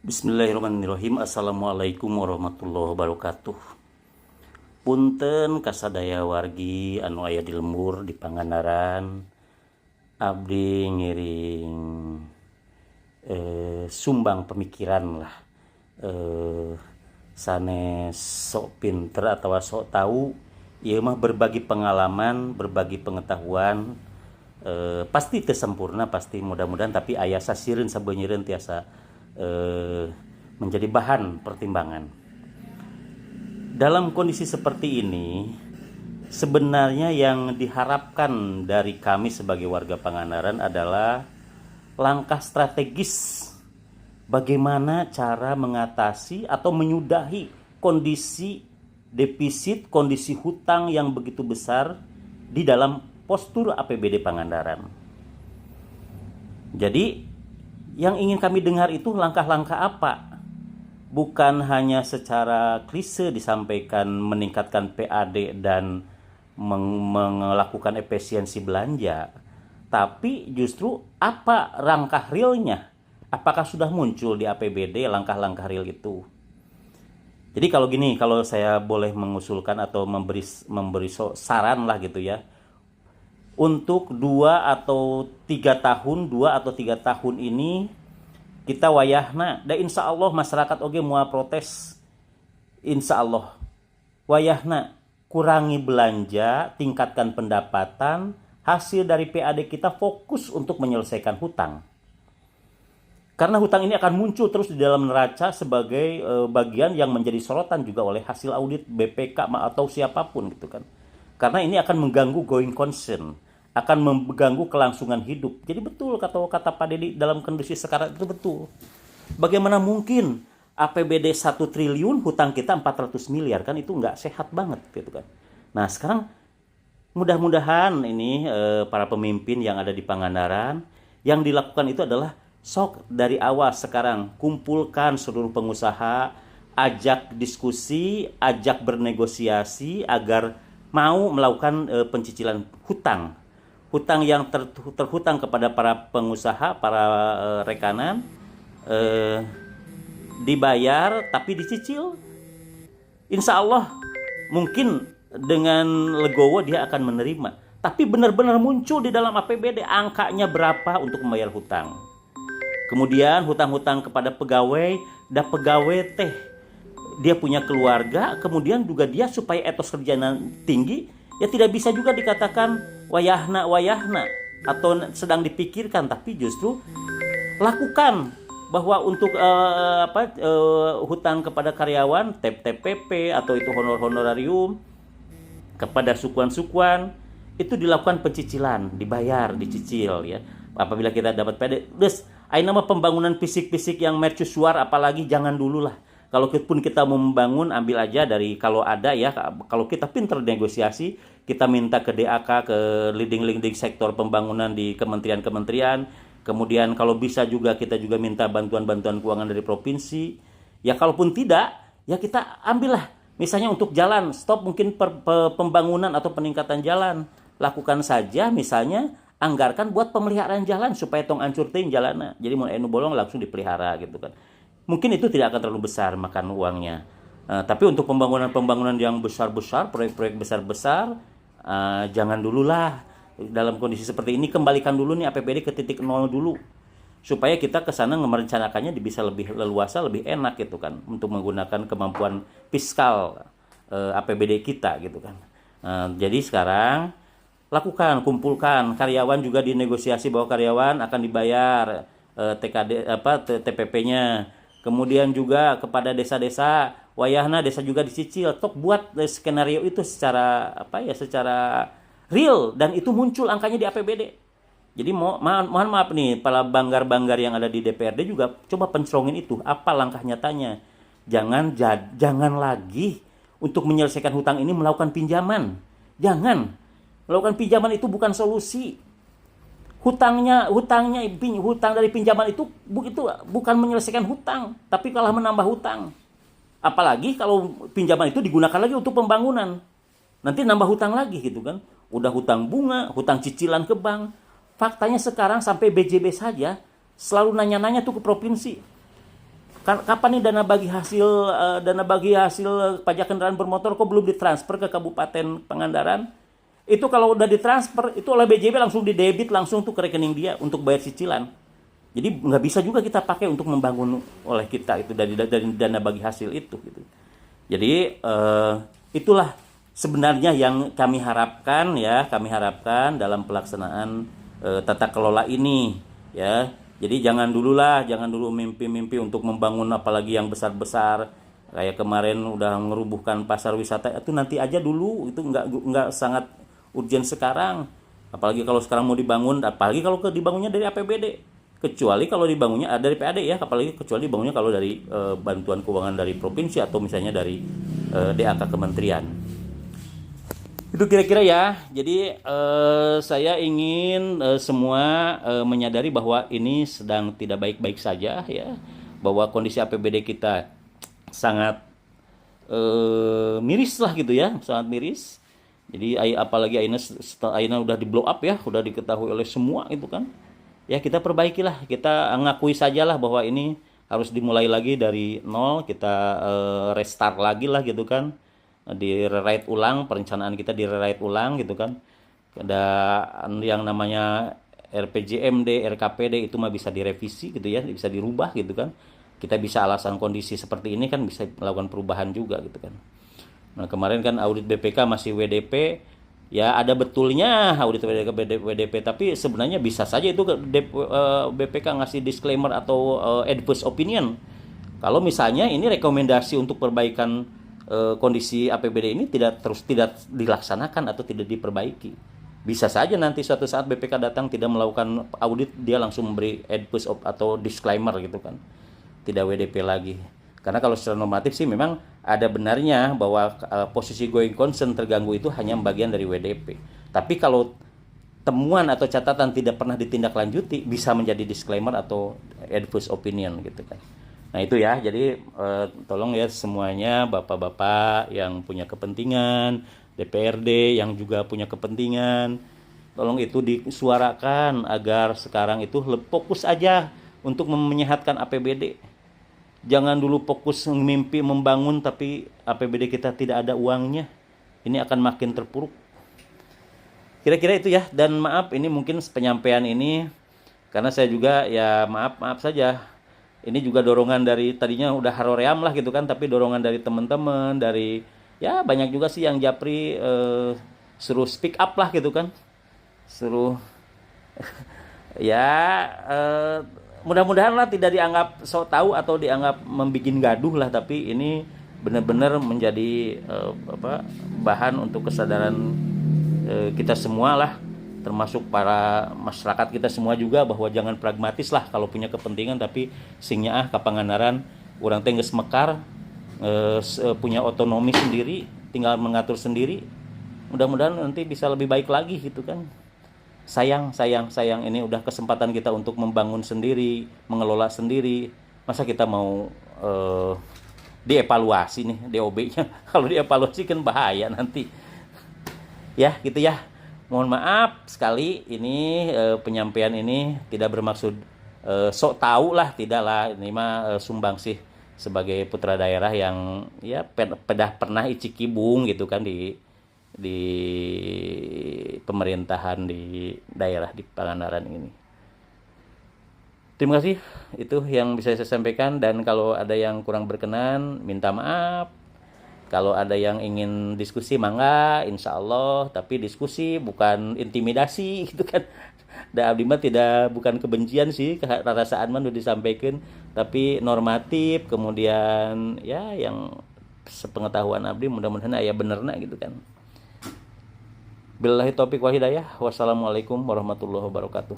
Bismillahirrahmanirrahim. Assalamualaikum warahmatullahi wabarakatuh. Punten kasadaya wargi anu aya di lembur di Pangandaran, abdi ngiring sumbang pemikiran lah, sanes sok pinter atau sok tahu, ieu mah berbagi pengalaman, berbagi pengetahuan. Pasti teu sempurna, pasti mudah-mudahan, tapi aya sasireun sabeunyereun tiasa menjadi bahan pertimbangan. Dalam kondisi seperti ini, sebenarnya yang diharapkan dari kami sebagai warga Pangandaran adalah langkah strategis bagaimana cara mengatasi atau menyudahi kondisi defisit, kondisi hutang yang begitu besar di dalam postur APBD Pangandaran. Jadi yang ingin kami dengar itu langkah-langkah apa? Bukan hanya secara klise disampaikan meningkatkan PAD dan melakukan efisiensi belanja, tapi justru apa langkah realnya? Apakah sudah muncul di APBD langkah-langkah real itu? Jadi kalau gini, kalau saya boleh mengusulkan atau memberi saran lah gitu ya, untuk 2 atau 3 tahun ini kita wayahna, dan insya Allah masyarakat oge moal protes, insya Allah wayahna kurangi belanja, tingkatkan pendapatan, hasil dari PAD kita fokus untuk menyelesaikan hutang. Karena hutang ini akan muncul terus di dalam neraca sebagai bagian yang menjadi sorotan juga oleh hasil audit BPK atau siapapun gitu kan. Karena ini akan mengganggu going concern, akan mengganggu kelangsungan hidup. Jadi betul kata Pak Dedi, dalam kondisi sekarang itu betul. Bagaimana mungkin APBD 1 triliun, hutang kita 400 miliar, kan itu nggak sehat banget gitu kan. Nah sekarang mudah-mudahan ini para pemimpin yang ada di Pangandaran, yang dilakukan itu adalah sok dari awal sekarang kumpulkan seluruh pengusaha, ajak diskusi, ajak bernegosiasi agar mau melakukan pencicilan hutang yang terhutang kepada para pengusaha, para rekanan, dibayar tapi dicicil. Insya Allah mungkin dengan legowo dia akan menerima, tapi benar-benar muncul di dalam APBD angkanya berapa untuk membayar hutang. Kemudian hutang-hutang kepada pegawai, dan pegawai teh dia punya keluarga, kemudian juga dia supaya etos kerjanya tinggi, ya tidak bisa juga dikatakan wayahna atau sedang dipikirkan, tapi justru lakukan bahwa untuk hutang kepada karyawan, TPP atau itu honorarium kepada sukuan-sukuan itu dilakukan pencicilan, dibayar, dicicil ya. Apabila kita dapat PD, nama pembangunan fisik-fisik yang mercusuar apalagi jangan dulu lah. Kalau pun kita mau membangun, ambil aja dari kalau ada ya, kalau kita pinter negosiasi, kita minta ke DAK, ke leading sektor pembangunan di kementerian-kementerian. Kemudian kalau bisa juga kita juga minta bantuan-bantuan keuangan dari provinsi. Ya kalaupun tidak, ya kita ambillah. Misalnya untuk jalan, stop mungkin pembangunan atau peningkatan jalan. Lakukan saja misalnya, anggarkan buat pemeliharaan jalan supaya tong ancur teuing jalanna. Jadi mun anu bolong langsung dipelihara gitu kan. Mungkin itu tidak akan terlalu besar makan uangnya. Tapi untuk pembangunan yang besar-besar, proyek-proyek besar-besar, jangan dululah. Dalam kondisi seperti ini kembalikan dulu nih APBD ke titik nol dulu. Supaya kita ke sana merencanakannya bisa lebih leluasa, lebih enak gitu kan. Untuk menggunakan kemampuan fiskal APBD kita gitu kan. Jadi sekarang lakukan, kumpulkan karyawan juga dinegosiasi bahwa karyawan akan dibayar TPP-nya. Kemudian juga kepada desa-desa, wayahna desa juga dicicil. Tok buat skenario itu secara secara real dan itu muncul angkanya di APBD. Jadi mohon maaf nih para banggar-banggar yang ada di DPRD juga coba pencerongin itu apa langkah nyatanya. Jangan lagi untuk menyelesaikan hutang ini melakukan pinjaman. Jangan. Melakukan pinjaman itu bukan solusi. Hutang dari pinjaman itu bukan menyelesaikan hutang, tapi malah menambah hutang. Apalagi kalau pinjaman itu digunakan lagi untuk pembangunan. Nanti nambah hutang lagi gitu kan. Udah hutang bunga, hutang cicilan ke bank. Faktanya sekarang sampai BJB saja selalu nanya-nanya tuh ke provinsi. Kapan nih dana bagi hasil pajak kendaraan bermotor kok belum ditransfer ke Kabupaten Pangandaran? Itu kalau udah ditransfer itu oleh BJB langsung didebit langsung tuh ke rekening dia untuk bayar cicilan. Jadi nggak bisa juga kita pakai untuk membangun oleh kita itu dari dana bagi hasil itu gitu. Jadi itulah sebenarnya yang kami harapkan dalam pelaksanaan tata kelola ini ya. Jadi jangan dulu mimpi-mimpi untuk membangun apalagi yang besar-besar kayak kemarin udah ngerubuhkan pasar wisata itu nanti aja dulu, itu nggak sangat urgent sekarang. Apalagi kalau sekarang mau dibangun, apalagi kalau dibangunnya dari APBD. Kecuali kalau dibangunnya dari PAD ya, apalagi kecuali dibangunnya kalau dari bantuan keuangan dari provinsi atau misalnya dari DAK kementerian. Itu kira-kira ya. Jadi saya ingin semua menyadari bahwa ini sedang tidak baik-baik saja ya, bahwa kondisi APBD kita sangat miris lah gitu ya, sangat miris. Jadi apalagi Aina udah di blow up ya, udah diketahui oleh semua itu kan. Ya kita perbaikilah, kita ngakui sajalah bahwa ini harus dimulai lagi dari nol, kita restart lagi lah gitu kan, di rewrite ulang, perencanaan kita di rewrite ulang gitu kan. Ada yang namanya RPJMD, RKPD itu mah bisa direvisi gitu ya, bisa dirubah gitu kan. Kita bisa alasan kondisi seperti ini kan bisa melakukan perubahan juga gitu kan. Nah kemarin kan audit BPK masih WDP, ya ada betulnya audit WDP, tapi sebenarnya bisa saja itu BPK ngasih disclaimer atau adverse opinion. Kalau misalnya ini rekomendasi untuk perbaikan kondisi APBD ini tidak dilaksanakan atau tidak diperbaiki. Bisa saja nanti suatu saat BPK datang tidak melakukan audit, dia langsung memberi adverse atau disclaimer gitu kan. Tidak WDP lagi. Karena kalau secara normatif sih memang ada benarnya bahwa posisi going concern terganggu itu hanya bagian dari WDP. Tapi kalau temuan atau catatan tidak pernah ditindaklanjuti, bisa menjadi disclaimer atau adverse opinion gitu kan. Nah itu ya, jadi tolong ya semuanya bapak-bapak yang punya kepentingan, DPRD yang juga punya kepentingan, tolong itu disuarakan agar sekarang itu fokus aja untuk menyehatkan APBD. Jangan dulu fokus mimpi membangun tapi APBD kita tidak ada uangnya. Ini akan makin terpuruk. Kira-kira itu ya. Dan maaf ini mungkin penyampaian ini karena saya juga ya maaf saja. Ini juga dorongan dari tadinya udah haroream lah gitu kan, tapi dorongan dari teman-teman, dari ya banyak juga sih yang japri suruh speak up lah gitu kan. Suruh ya mudah-mudahan lah tidak dianggap sok tahu atau dianggap membikin gaduh lah, tapi ini benar-benar menjadi bahan untuk kesadaran kita semua lah, termasuk para masyarakat kita semua juga, bahwa jangan pragmatis lah kalau punya kepentingan tapi singnya ka Pangandaran urang teh geus mekar, punya otonomi sendiri, tinggal mengatur sendiri. Mudah-mudahan nanti bisa lebih baik lagi gitu kan. Sayang ini udah kesempatan kita untuk membangun sendiri, mengelola sendiri. Masa kita mau dievaluasi nih DOB-nya? Kalau dievaluasi kan bahaya nanti. Ya gitu ya. Mohon maaf sekali ini penyampaian ini tidak bermaksud sok tahu lah, tidak lah. Ini mah sumbangsih sebagai putra daerah yang ya pernah icikibung gitu kan di pemerintahan di daerah di Pangandaran ini. Terima kasih, itu yang bisa saya sampaikan, dan kalau ada yang kurang berkenan minta maaf. Kalau ada yang ingin diskusi mangga, insya Allah, tapi diskusi bukan intimidasi gitu kan. Dan abdi mah bukan kebencian sih, perasaan mah udah disampaikan, tapi normatif, kemudian ya yang sepengetahuan abdi mudah-mudahan aya benerna gitu kan. Billahi taufik wal hidayah. Wassalamualaikum warahmatullahi wabarakatuh.